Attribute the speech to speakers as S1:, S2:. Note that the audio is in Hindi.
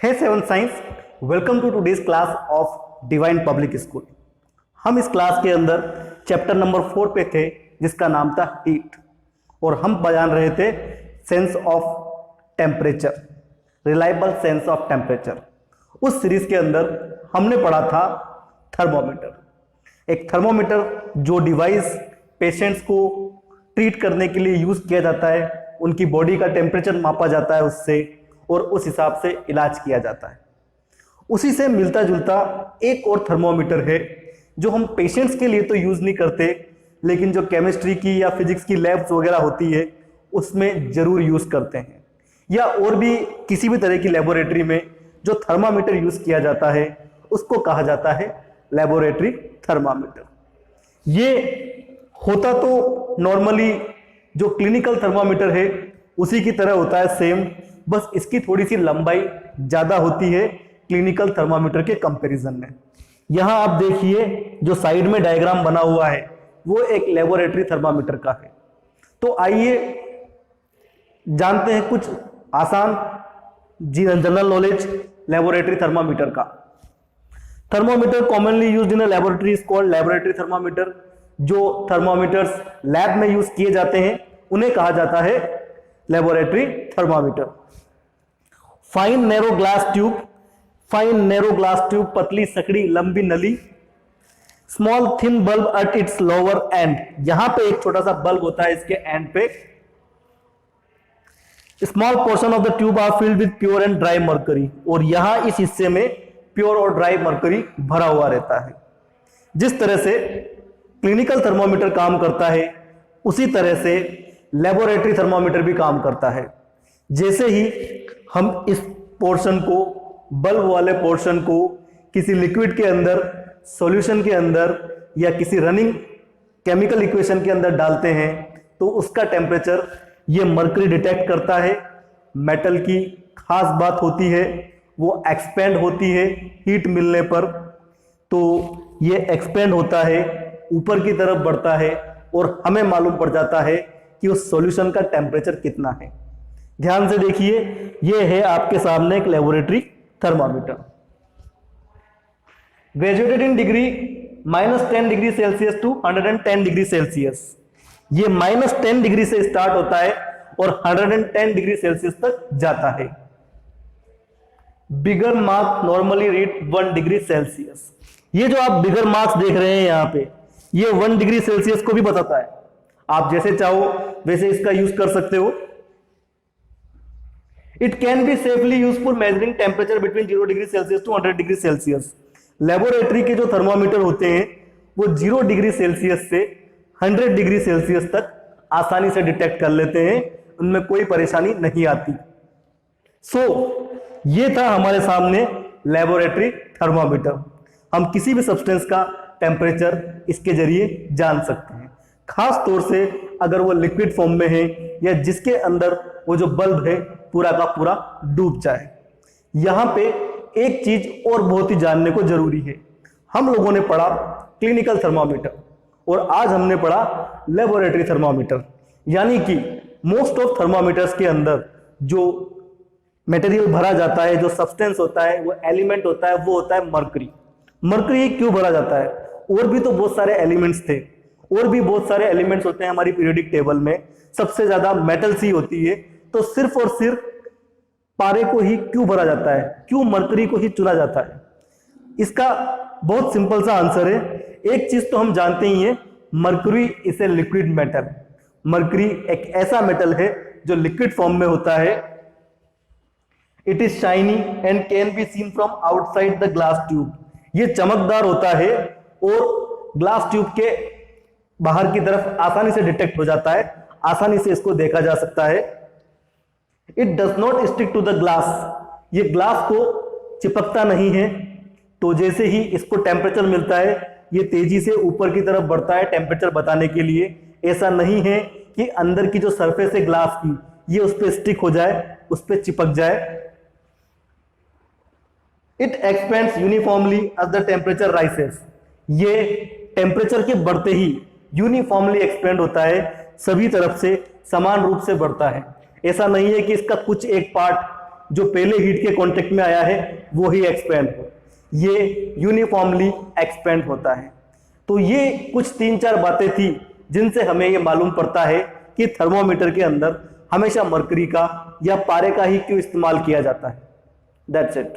S1: है seven science, welcome to today's class of Divine public school. हम इस क्लास के अंदर चैप्टर नंबर 4 पे थे जिसका नाम था हीट, और हम जान रहे थे sense of temperature, reliable sense of temperature. उस सीरीज के अंदर हमने पढ़ा था थर्मोमीटर। एक थर्मोमीटर जो डिवाइस पेशेंट्स को ट्रीट करने के लिए यूज किया जाता है, उनकी बॉडी का टेम्परेचर मापा जाता है उससे, और उस हिसाब से इलाज किया जाता है। उसी से मिलता जुलता एक और थर्मोमीटर है जो हम पेशेंट्स के लिए तो यूज नहीं करते, लेकिन जो केमिस्ट्री की या फिजिक्स की लैब्स वगैरह होती है उसमें जरूर यूज करते हैं, या और भी किसी भी तरह की लेबोरेटरी में जो थर्मामीटर यूज किया जाता है उसको कहा जाता है लेबोरेटरी थर्मामीटर। ये होता तो नॉर्मली जो क्लिनिकल थर्मामीटर है उसी की तरह होता है सेम, बस इसकी थोड़ी सी लंबाई ज्यादा होती है क्लिनिकल थर्मामीटर के कंपैरिजन में। यहां आप देखिए जो साइड में डायग्राम बना हुआ है वो एक लेबोरेटरी थर्मामीटर का है। तो आइए जानते हैं कुछ आसान जनरल नॉलेज लेबोरेटरी थर्मामीटर का। Thermometer commonly used in a laboratory is called laboratory thermometer. जो थर्मामीटर्स लैब में यूज किए जाते हैं उन्हें कहा जाता है laboratory thermometer. Fine narrow glass tube, fine narrow glass tube, पतली सकड़ी लंबी नली। Small thin bulb at its lower and, यहां पे एक छोटा सा बल्ब होता है इसके एंड पे। Small portion of the tube are filled with pure and dry mercury, और यहां इस हिस्से में प्योर और ड्राई मर्करी भरा हुआ रहता है। जिस तरह से क्लिनिकल थर्मोमीटर काम करता है उसी तरह से लेबोरेटरी थर्मोमीटर भी काम करता है। जैसे ही हम इस पोर्शन को, बल्ब वाले पोर्शन को किसी लिक्विड के अंदर, सॉल्यूशन के अंदर या किसी रनिंग केमिकल इक्वेशन के अंदर डालते हैं तो उसका टेम्परेचर ये मर्करी डिटेक्ट करता है। मेटल की खास बात होती है वो एक्सपेंड होती है हीट मिलने पर, तो ये एक्सपेंड होता है, ऊपर की तरफ बढ़ता है और हमें मालूम पड़ जाता है कि उस सॉल्यूशन का टेम्परेचर कितना है। ध्यान से देखिए, ये है आपके सामने एक laboratory thermometer. Graduated in degree -10 degree Celsius to 110 degree Celsius. ये -10 डिग्री से स्टार्ट होता है और 110 डिग्री सेल्सियस तक जाता है। Bigger mark normally read 1 degree Celsius. ये जो आप बिगर मार्क्स देख रहे हैं यहां पे, ये 1 डिग्री सेल्सियस को भी बताता है। आप जैसे चाहो वैसे इसका यूज कर सकते हो। It can be safely used for measuring temperature between 0 degree Celsius to 100 degree Celsius. Laboratory के जो थर्मोमीटर होते हैं वो 0 डिग्री सेल्सियस से 100 डिग्री सेल्सियस तक आसानी से डिटेक्ट कर लेते हैं, उनमें कोई परेशानी नहीं आती। ये था हमारे सामने लेबोरेटरी थर्मोमीटर। हम किसी भी सब्सटेंस का टेम्परेचर इसके जरिए जान सकते हैं, खास तौर से अगर वो लिक्विड फॉर्म में है या जिसके अंदर वो जो बल्ब है पूरा का पूरा डूब जाए। यहां पे एक चीज और बहुत ही जानने को जरूरी है। हम लोगों ने पढ़ा क्लिनिकल थर्मामीटर और आज हमने पढ़ा लेबोरेटरी थर्मामीटर, यानी कि मोस्ट ऑफ थर्मामीटर्स के अंदर जो मटेरियल भरा जाता है, जो सब्सटेंस होता है, वो एलिमेंट होता है, वो होता है मर्करी। मर्करी क्यों भरा जाता है? और भी तो बहुत सारे एलिमेंट्स थे, और भी बहुत सारे एलिमेंट्स होते हैं हमारी पीरियोडिक टेबल में, सबसे ज्यादा मेटल्स ही होती है, तो सिर्फ और सिर्फ पारे को ही क्यों भरा जाता है, क्यों मर्करी को ही चुना जाता है? इसका बहुत सिंपल सा आंसर है। एक चीज तो हम जानते ही हैं, mercury is a liquid metal. Mercury एक ऐसा मेटल है जो लिक्विड फॉर्म में होता है। It is shiny and can be seen from outside the glass tube. ये चमकदार होता है और ग्लास ट्यूब के बाहर की तरफ आसानी से डिटेक्ट हो जाता है, आसानी से इसको देखा जा सकता है। It does not stick to the glass, ये ग्लास को चिपकता नहीं है, तो जैसे ही इसको टेम्परेचर मिलता है ये तेजी से ऊपर की तरफ बढ़ता है टेम्परेचर बताने के लिए। ऐसा नहीं है कि अंदर की जो सरफेस है ग्लास की ये उस पर स्टिक हो जाए, उस पर चिपक जाए। It expands uniformly as the temperature rises. ये टेम्परेचर के बढ़ते ही यूनिफॉर्मली एक्सपेंड होता है, सभी तरफ से समान रूप से बढ़ता है। ऐसा नहीं है कि इसका कुछ एक पार्ट जो पहले हीट के कांटेक्ट में आया है वो ही एक्सपेंड हो, ये यूनिफॉर्मली एक्सपेंड होता है। तो ये कुछ 3-4 बातें थी जिनसे हमें ये मालूम पड़ता है कि थर्मोमीटर के अंदर हमेशा मरकरी का या पारे का ही क्यों इस्तेमाल किया जाता है। That's it.